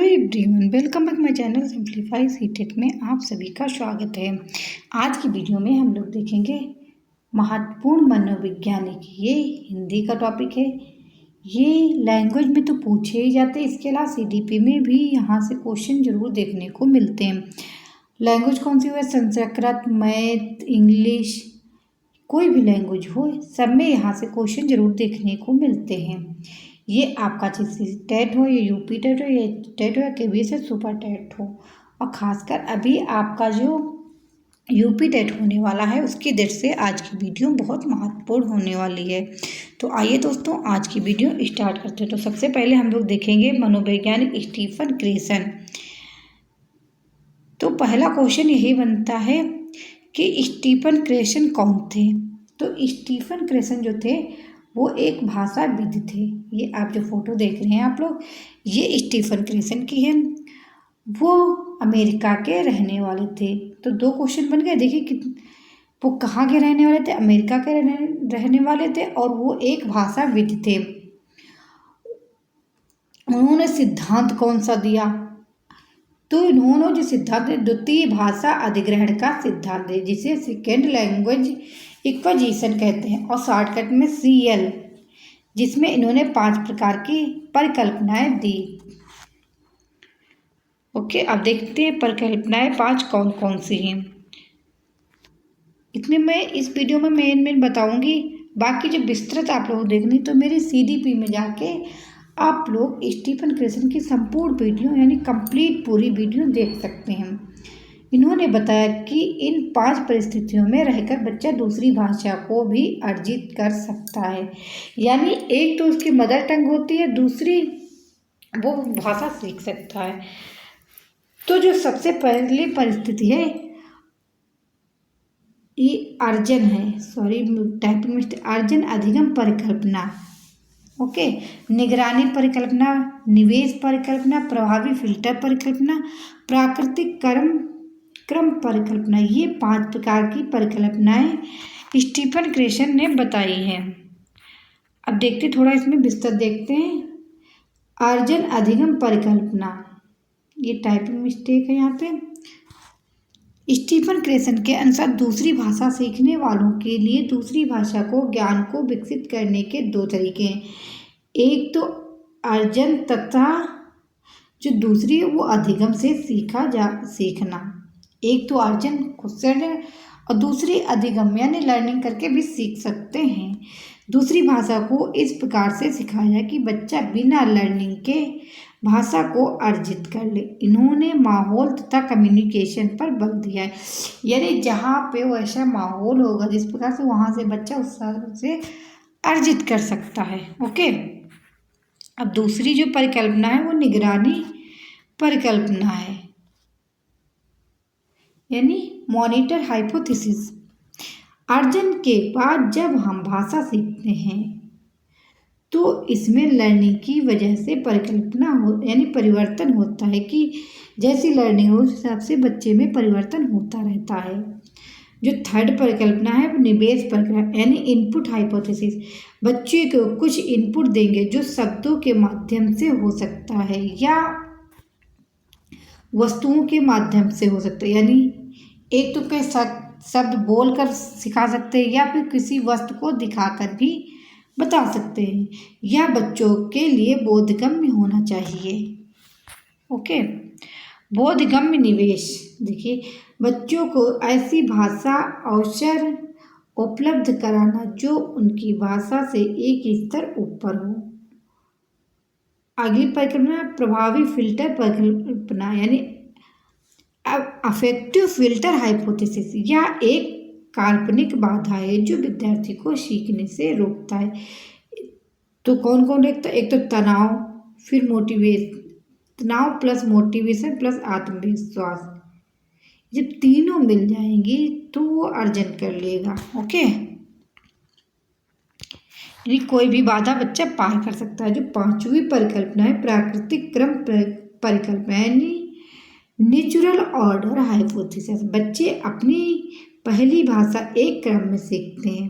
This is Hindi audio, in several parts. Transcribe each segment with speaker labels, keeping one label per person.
Speaker 1: Hello everyone, welcome back my channel simplify CTET में आप सभी का स्वागत है। आज की वीडियो में हम लोग देखेंगे महत्वपूर्ण मनोवैज्ञानिक। ये हिंदी का टॉपिक है। ये लैंग्वेज में तो पूछे ही जाते हैं, इसके अलावा सीडीपी में भी यहाँ से क्वेश्चन जरूर देखने को मिलते हैं। लैंग्वेज कौन सी हुआ? संस्कृत, मैथ, इंग्लिश, कोई भी लैंग्वेज हो, सब में यहाँ से क्वेश्चन जरूर देखने को मिलते हैं। ये आपका टेट हो, या यूपी टेट हो, या टेट हो, या केबीएस या सुपर टेट हो, और ख़ासकर अभी आपका जो यूपी टेट होने वाला है उसकी डेट से आज की वीडियो बहुत महत्वपूर्ण होने वाली है। तो आइए दोस्तों, आज की वीडियो स्टार्ट करते हैं। तो सबसे पहले हम लोग देखेंगे मनोवैज्ञानिक स्टीफन क्रेसन। तो पहला क्वेश्चन यही बनता है कि स्टीफन क्रेसन कौन थे? तो स्टीफन क्रेसन जो थे वो एक भाषाविद थे। ये आप जो फोटो देख रहे हैं आप लोग, ये स्टीफन क्रेसन की है। वो अमेरिका के रहने वाले थे। तो दो क्वेश्चन बन गए। देखिए कि वो कहाँ के रहने वाले थे? अमेरिका के रहने वाले थे, और वो एक भाषाविद थे। उन्होंने सिद्धांत कौन सा दिया? तो इन्होंने जो सिद्धांत द्वितीय भाषा अधिग्रहण का सिद्धांत है, जिसे सेकेंड लैंग्वेज एक्विजिशन कहते हैं, और शॉर्टकट में CL, जिसमें इन्होंने 5 प्रकार की परिकल्पनाएं दी। ओके, अब देखते हैं परिकल्पनाएं 5 कौन कौन सी हैं। इसमें मैं इस वीडियो में मेन बताऊंगी। बाकी जो विस्तृत आप लोग देखनी तो मेरी CDP में जाके आप लोग स्टीफन क्रेसन की संपूर्ण वीडियो यानी कंप्लीट पूरी वीडियो देख सकते हैं। इन्होंने बताया कि इन 5 परिस्थितियों में रहकर बच्चा दूसरी भाषा को भी अर्जित कर सकता है। यानी एक तो उसकी मदर टंग होती है, दूसरी वो भाषा सीख सकता है। तो जो सबसे पहली परिस्थिति है ये अर्जन है, टाइपिंग मिस्टेक, अर्जन अधिगम परिकल्पना। ओके, निगरानी परिकल्पना, निवेश परिकल्पना, प्रभावी फिल्टर परिकल्पना, प्राकृतिक क्रम परिकल्पना। ये 5 प्रकार की परिकल्पनाएं स्टीफन क्रेसन ने बताई हैं। अब देखते थोड़ा इसमें विस्तृत देखते हैं। अर्जन अधिगम परिकल्पना, ये टाइपिंग मिस्टेक है यहाँ पे। स्टीफन क्रेसन के अनुसार दूसरी भाषा सीखने वालों के लिए दूसरी भाषा को ज्ञान को विकसित करने के 2 तरीके हैं। एक तो अर्जन तथा जो दूसरी है वो अधिगम से सीखना। एक तो अर्जन खुद से और दूसरी अधिगम यानी लर्निंग करके भी सीख सकते हैं। दूसरी भाषा को इस प्रकार से सिखाया जाए कि बच्चा बिना लर्निंग के भाषा को अर्जित कर ले। इन्होंने माहौल तथा कम्युनिकेशन पर बल दिया है। यानी जहाँ पे वैसा माहौल होगा जिस प्रकार से, वहाँ से बच्चा उस हिसाब से अर्जित कर सकता है। ओके, अब दूसरी जो परिकल्पना है वो निगरानी परिकल्पना है, यानी मॉनिटर हाइपोथेसिस। अर्जन के बाद जब हम भाषा सीखते हैं तो इसमें लर्निंग की वजह से परिकल्पना यानी परिवर्तन होता है कि जैसी लर्निंग हो उस हिसाब से बच्चे में परिवर्तन होता रहता है। जो थर्ड परिकल्पना है निवेश परिकल्पना यानी इनपुट हाइपोथेसिस। बच्चे को कुछ इनपुट देंगे जो शब्दों के माध्यम से हो सकता है या वस्तुओं के माध्यम से हो सकता है। यानी एक तो कई शब्द बोलकर सिखा सकते हैं या फिर किसी वस्तु को दिखाकर भी बता सकते हैं। यह बच्चों के लिए बोधगम्य होना चाहिए। ओके, बोधगम्य निवेश। देखिए, बच्चों को ऐसी भाषा अवसर उपलब्ध कराना जो उनकी भाषा से एक स्तर ऊपर हो। अगली परिकल्पना प्रभावी फिल्टर परिकल्पना यानी अफेक्टिव फिल्टर हाइपोथेसिस। यह एक काल्पनिक बाधा है जो विद्यार्थी को सीखने से रोकता है। तो कौन कौन देखता है? एक तो तनाव, फिर तनाव प्लस मोटिवेशन प्लस आत्मविश्वास। जब तीनों मिल जाएंगी तो वो अर्जन कर लेगा। ओके, यानी कोई भी बाधा बच्चा पार कर सकता है। जो 5वीं परिकल्पना है प्राकृतिक क्रम परिकल्पना यानी नेचुरल ऑर्डर हाइपोथेसिस। बच्चे अपनी पहली भाषा एक क्रम में सीखते हैं।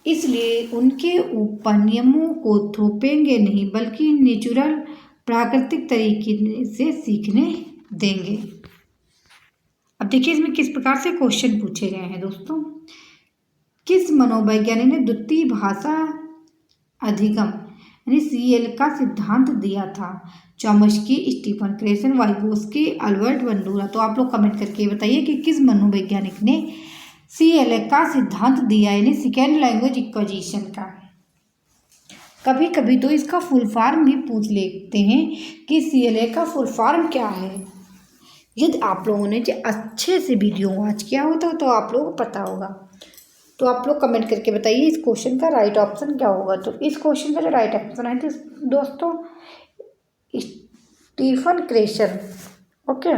Speaker 1: इसलिए उनके ऊपर नियमों को थोपेंगे नहीं, बल्कि नेचुरल प्राकृतिक तरीके से सीखने देंगे। अब देखिए इसमें किस प्रकार से क्वेश्चन पूछे गए हैं दोस्तों। किस मनोवैज्ञानिक ने द्वितीय भाषा अधिगम यानी CL का सिद्धांत दिया था? Chomsky, Stephen Krashen, Vygotsky, Albert Bandura. तो आप लोग कमेंट करके बताइए कि किस मनोवैज्ञानिक ने CL का सिद्धांत दिया, यानी सेकेंड लैंग्वेज एक्विजिशन का। कभी कभी तो इसका फुल फॉर्म भी पूछ लेते हैं कि CLA का फुल फॉर्म क्या है। यदि आप लोगों ने जो अच्छे से वीडियो वॉच किया होता तो आप लोगों को पता होगा। तो आप लोग कमेंट करके बताइए इस क्वेश्चन का राइट ऑप्शन क्या होगा। तो इस क्वेश्चन का जो राइट ऑप्शन है तो दोस्तों स्टीफन क्रेसन। ओके,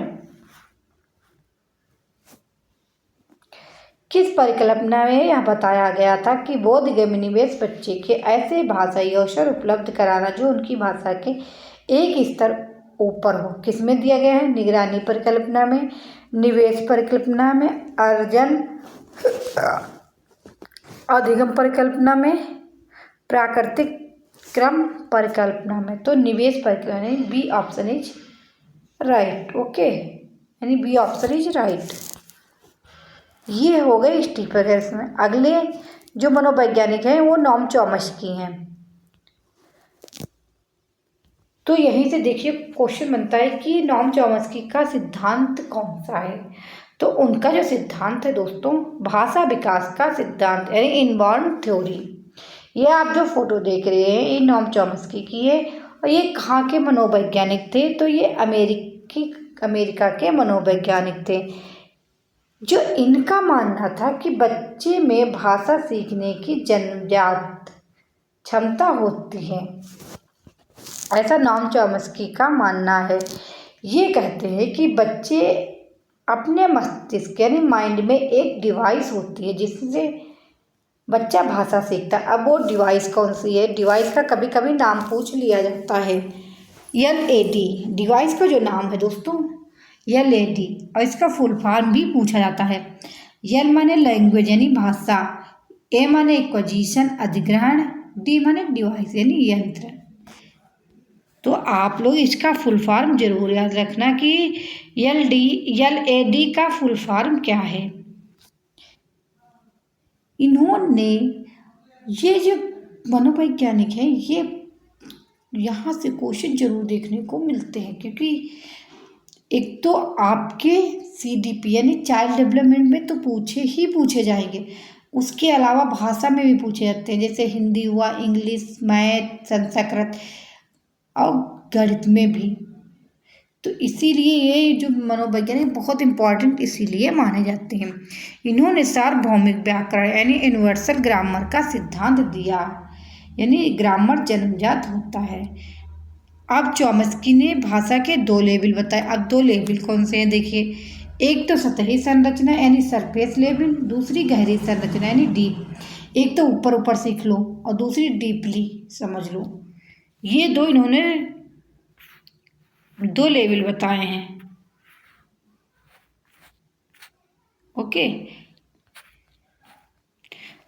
Speaker 1: किस परिकल्पना में यह बताया गया था कि बोधगम्य निवेश बच्चे के ऐसे भाषाई अवसर उपलब्ध कराना जो उनकी भाषा के एक स्तर ऊपर हो? किसमें दिया गया है? निगरानी परिकल्पना में, निवेश परिकल्पना में, अर्जन अधिगम परिकल्पना में, प्राकृतिक क्रम परिकल्पना में। तो निवेश परिकल्पना यानी B option is right. Okay, यानी बी ऑप्शन इज राइट। ये हो गए स्टीफन क्रेसन। अगले जो मनोवैज्ञानिक हैं वो नॉम चॉम्स्की हैं। तो यहीं से देखिए क्वेश्चन बनता है कि नॉम चॉम्स्की का सिद्धांत कौन सा है। तो उनका जो सिद्धांत है दोस्तों भाषा विकास का सिद्धांत यानी इनबॉर्न थ्योरी। ये आप जो फोटो देख रहे हैं ये नॉम चॉम्स्की की है। और ये कहाँ के मनोवैज्ञानिक थे? तो ये अमेरिका के मनोवैज्ञानिक थे, जो इनका मानना था कि बच्चे में भाषा सीखने की जन्मजात क्षमता होती है। ऐसा नॉम चॉम्स्की का मानना है। ये कहते हैं कि बच्चे अपने मस्तिष्क यानी माइंड में एक डिवाइस होती है जिससे बच्चा भाषा सीखता है। अब वो डिवाइस कौन सी है? डिवाइस का कभी कभी नाम पूछ लिया जाता है। LAD डिवाइस का जो नाम है दोस्तों LAD, और इसका फुल फॉर्म भी पूछा जाता है। L माने लैंग्वेज यानी भाषा, A माने एक्विजिशन अधिग्रहण, D माने डिवाइस यानी यंत्र। तो आप लोग इसका फुल फॉर्म जरूर याद रखना कि LAD का फुल फॉर्म क्या है। इन्होंने ये जो मनोवैज्ञानिक है ये यहाँ से क्वेश्चन जरूर देखने को मिलते हैं, क्योंकि एक तो आपके CDP यानी चाइल्ड डेवलपमेंट में तो पूछे जाएंगे, उसके अलावा भाषा में भी पूछे जाते हैं, जैसे हिंदी हुआ, इंग्लिश, मैथ, संस्कृत और गणित में भी। तो इसीलिए ये जो मनोवैज्ञानिक बहुत इम्पॉर्टेंट इसीलिए माने जाते हैं। इन्होंने सार्वभौमिक व्याकरण यानी यूनिवर्सल ग्रामर का सिद्धांत दिया, यानी ग्रामर जन्मजात होता है। अब चॉम्स्की ने भाषा के 2 लेवल बताए। अब 2 लेवल कौन से हैं देखिए, एक तो सतही संरचना यानी सरफेस लेवल, दूसरी गहरी संरचना यानी डीप। एक तो ऊपर ऊपर सीख लो और दूसरी डीपली समझ लो। ये दो इन्होंने 2 लेवल बताए हैं। ओके,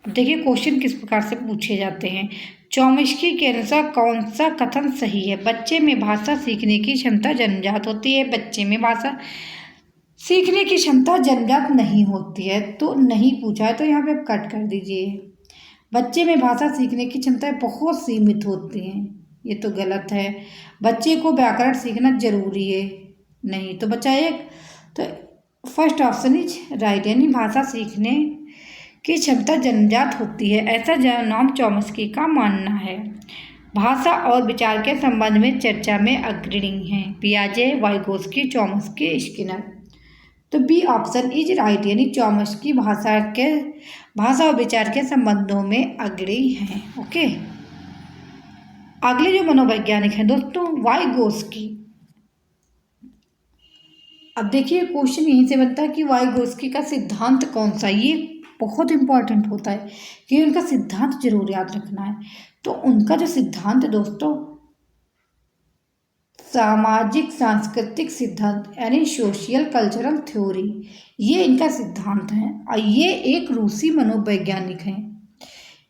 Speaker 1: देखिए क्वेश्चन किस प्रकार से पूछे जाते हैं। चॉम्स्की के अनुसार कौन सा कथन सही है? बच्चे में भाषा सीखने की क्षमता जन्मजात होती है। बच्चे में भाषा सीखने की क्षमता जन्मजात नहीं होती है, तो नहीं पूछा है तो यहाँ पे कट कर दीजिए। बच्चे में भाषा सीखने की क्षमताएं बहुत सीमित होती हैं, ये तो गलत है। बच्चे को व्याकरण सीखना जरूरी है, नहीं। तो बच्चा एक तो फर्स्ट ऑप्शन इज राइट, यानी भाषा सीखने की क्षमता जन्मजात होती है, ऐसा नॉम चॉम्स्की का मानना है। भाषा और विचार के संबंध में चर्चा में अग्रणी हैं पियाजे, वाइगोस्की, चॉम्स्की, स्किनर। तो बी ऑप्शन इज राइट, यानी चॉम्स्की भाषा और विचार के संबंधों में अग्रणी हैं। ओके, अगले जो मनोवैज्ञानिक हैं दोस्तों वाइगोस्की। अब देखिए क्वेश्चन यहीं से बनता है कि वाइगोस्की का सिद्धांत कौन सा। ये बहुत इंपॉर्टेंट होता है कि उनका सिद्धांत जरूर याद रखना है। तो उनका जो सिद्धांत है दोस्तों सामाजिक सांस्कृतिक सिद्धांत यानी सोशियल कल्चरल थ्योरी, ये इनका सिद्धांत है। और ये एक रूसी मनोवैज्ञानिक हैं।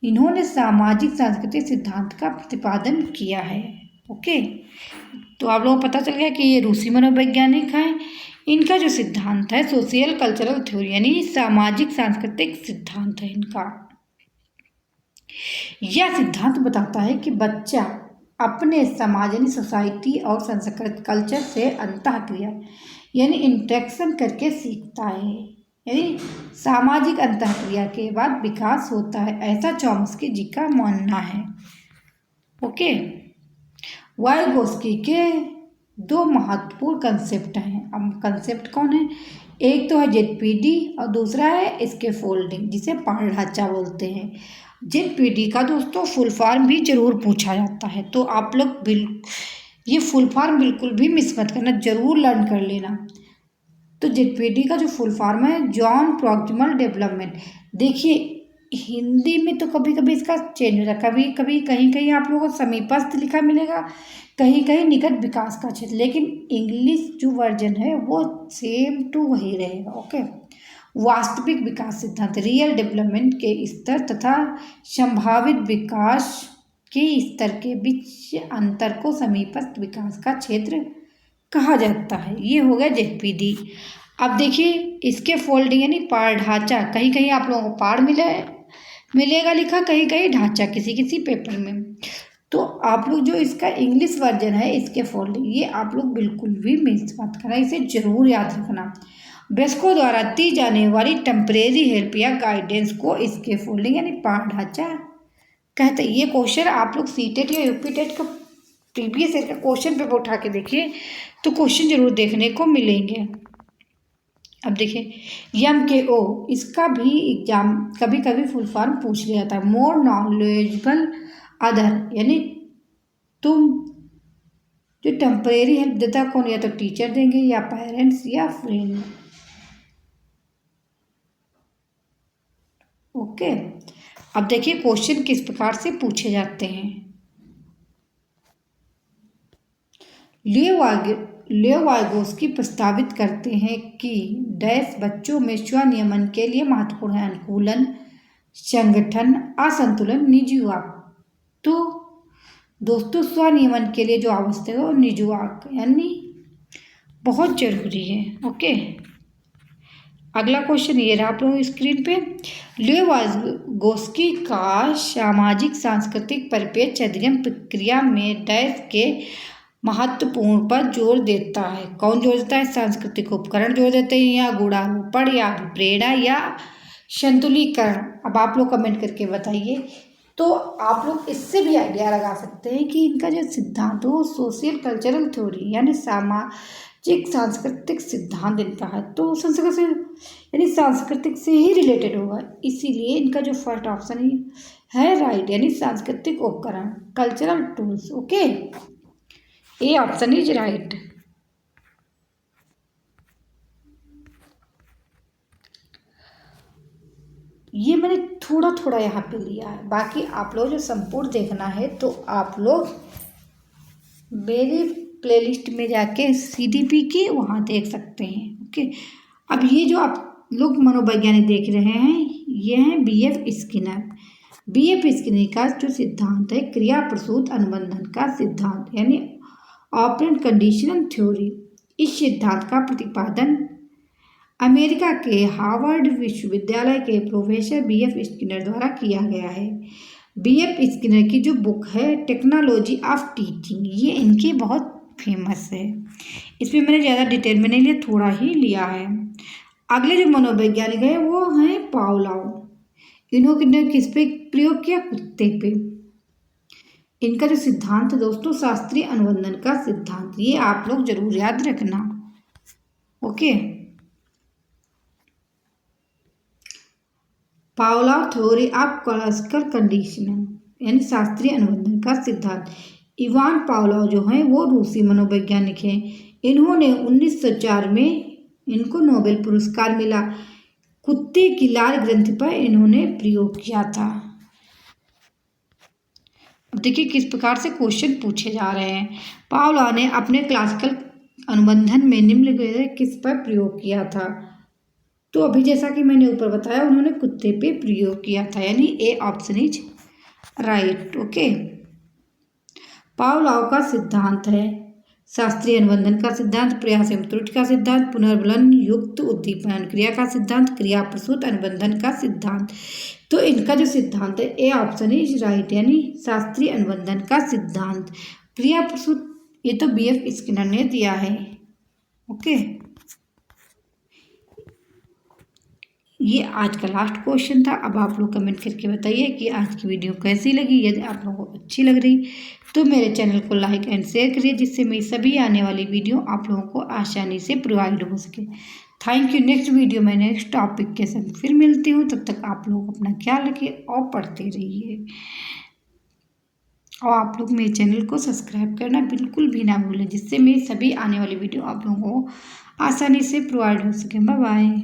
Speaker 1: इन्होंने सामाजिक सांस्कृतिक सिद्धांत का प्रतिपादन किया है। ओके, तो आप लोगों को पता चल गया कि ये रूसी मनोवैज्ञानिक हैं। इनका जो सिद्धांत है सोशियल कल्चरल थ्योरी यानी सामाजिक सांस्कृतिक सिद्धांत है इनका। यह सिद्धांत बताता है कि बच्चा अपने समाज यानी सोसाइटी और संस्कृत कल्चर से अंतःक्रिया यानी इंटरेक्शन करके सीखता है, यानी सामाजिक अंतःक्रिया के बाद विकास होता है, ऐसा चॉम्स्की जी का मानना है। ओके, वाइगोस्की के दो महत्वपूर्ण कंसेप्ट हैं। अब कंसेप्ट कौन है? एक तो है जेडपीडी और दूसरा है स्कैफोल्डिंग, जिसे पाड़ ढांचा बोलते हैं। जेडपीडी का दोस्तों फुल फॉर्म भी जरूर पूछा जाता है, तो आप लोग ये फुल फॉर्म बिल्कुल भी मिस मत करना, जरूर लर्न कर लेना। तो जेडपीडी का जो फुल फॉर्म है जॉन प्रॉक्सिमल डेवलपमेंट। देखिए हिंदी में तो कभी कभी इसका चेंज हो जाता है, कभी कभी कहीं कहीं आप लोगों को समीपस्थ लिखा मिलेगा, कहीं कहीं निकट विकास का क्षेत्र, लेकिन इंग्लिश जो वर्जन है वो सेम टू वही रहेगा। ओके, वास्तविक विकास सिद्धांत रियल डेवलपमेंट के स्तर तथा संभावित विकास के स्तर के बीच अंतर को समीपस्थ विकास का क्षेत्र कहा जाता है। ये हो गया जेडपीडी। अब देखिए इसके फोल्डिंग यानी पाड़ ढांचा, कहीं कहीं आप लोगों को पाड़ मिलेगा लिखा, कहीं कहीं ढांचा किसी किसी पेपर में। तो आप लोग जो इसका इंग्लिश वर्जन है इसके फोल्डिंग, ये आप लोग बिल्कुल भी मिस मत करना, इसे जरूर याद रखना। बेस्को द्वारा दी जाने वाली टेम्परेरी हेल्प या गाइडेंस को इसके फोल्डिंग यानी पाड़ ढांचा कहते हैं। ये क्वेश्चन आप लोग सीटेट या यूपी टेट का प्रीवियस ईयर का क्वेश्चन पेपर उठा के देखिए तो क्वेश्चन जरूर देखने को मिलेंगे। अब देखिए MKO, इसका भी एग्जाम कभी कभी फुल फॉर्म पूछ लिया जाता है। मोर नॉलेजेबल अदर, यानी तुम जो टेम्परेरी हेल्प देता कौन, या तो टीचर देंगे या पेरेंट्स या फ्रेंड। ओके, अब देखिए क्वेश्चन किस प्रकार से पूछे जाते हैं। लियो वाइगोस्की प्रस्तावित करते हैं कि डैश बच्चों में स्वनियमन के लिए महत्वपूर्ण है अनुकूलन, संगठन, असंतुलन, निजीवाक। तो दोस्तों स्वनियमन के लिए जो आवश्यक है वो निजीवाक यानी बहुत जरूरी है। ओके, अगला क्वेश्चन ये रहा आप लोगों स्क्रीन पे। लियो वाइगोस्की का सामाजिक सांस्कृतिक परिप्रेक्ष्य अध्ययन प्रक्रिया में डैश के महत्वपूर्ण पर जोर देता है। कौन जोर देता है? सांस्कृतिक उपकरण जोर देते हैं, या गुणारोपण, या प्रेरणा, या संतुलीकरण। अब आप लोग कमेंट करके बताइए। तो आप लोग इससे भी आइडिया लगा सकते हैं कि इनका जो सिद्धांत हो सोशियल कल्चरल थ्योरी यानी सामाजिक सांस्कृतिक सिद्धांत इनका है, तो संस्कृत से यानी सांस्कृतिक से ही रिलेटेड होगा, इसीलिए इनका जो फर्स्ट ऑप्शन है राइट, यानी सांस्कृतिक उपकरण cultural tools. Okay, A option is right. ये मैंने थोड़ा थोड़ा यहाँ पे लिया है, बाकी आप लोग जो संपूर्ण देखना है तो आप लोग मेरी प्लेलिस्ट में जाके CDP की वहाँ देख सकते हैं। ओके, अब ये जो आप लोग मनोवैज्ञानिक देख रहे हैं ये हैं BF स्किनर। BF स्किनर का जो सिद्धांत है क्रिया प्रसूत अनुबंधन का सिद्धांत यानी ऑपरेंट कंडीशनल थ्योरी। इस सिद्धांत का प्रतिपादन अमेरिका के हार्वर्ड विश्वविद्यालय के प्रोफेसर BF स्किनर द्वारा किया गया है। BF स्किनर की जो बुक है टेक्नोलॉजी ऑफ टीचिंग, ये इनकी बहुत फेमस है। इसमें मैंने ज़्यादा डिटेल में नहीं लिया, थोड़ा ही लिया है। अगले जो मनोवैज्ञानिक है वो हैं पावलोव। इन्होंने किस पे प्रयोग किया? कुत्ते पे। इनका जो सिद्धांत है दोस्तों शास्त्रीय अनुबंधन का सिद्धांत, ये आप लोग जरूर याद रखना। Okay, Pavlov theory of classical conditioning यानी शास्त्रीय अनुबंधन का सिद्धांत। इवान पावलोव जो हैं वो रूसी मनोवैज्ञानिक हैं। इन्होंने 1904 में इनको नोबेल पुरस्कार मिला। कुत्ते की लाल ग्रंथि पर इन्होंने प्रयोग किया था। अब देखिए किस प्रकार से क्वेश्चन पूछे जा रहे हैं। पावलोव ने अपने क्लासिकल अनुबंधन में निम्नलिखित किस पर प्रयोग किया था? तो अभी जैसा कि मैंने ऊपर बताया उन्होंने कुत्ते पे प्रयोग किया था, यानी A option is right. Okay. Pavlov का सिद्धांत है शास्त्रीय अनुबंधन का सिद्धांत, प्रयास एवं त्रुटि का सिद्धांत, पुनर्बलन युक्त उद्दीपन क्रिया का सिद्धांत, क्रिया प्रसूत अनुबंधन का सिद्धांत। तो इनका जो सिद्धांत है ए ऑप्शन इज राइट, यानी शास्त्रीय अनुबंधन का सिद्धांत। क्रिया प्रसूत ये तो BF स्किनर ने दिया है। ओके, ये आज का लास्ट क्वेश्चन था। अब आप लोग कमेंट करके बताइए कि आज की वीडियो कैसी लगी। यदि आप लोगों को अच्छी लग रही तो मेरे चैनल को लाइक एंड शेयर करिए, जिससे मेरी सभी आने वाली वीडियो आप लोगों को आसानी से प्रोवाइड हो सके। Thank you. नेक्स्ट वीडियो में नेक्स्ट टॉपिक के संग फिर मिलती हूँ। तब तक आप लोग अपना ख्याल रखिए और पढ़ते रहिए। और आप लोग मेरे चैनल को सब्सक्राइब करना बिल्कुल भी ना भूलें, जिससे मेरी सभी आने वाली वीडियो आप लोगों को आसानी से प्रोवाइड हो सके। Bye bye.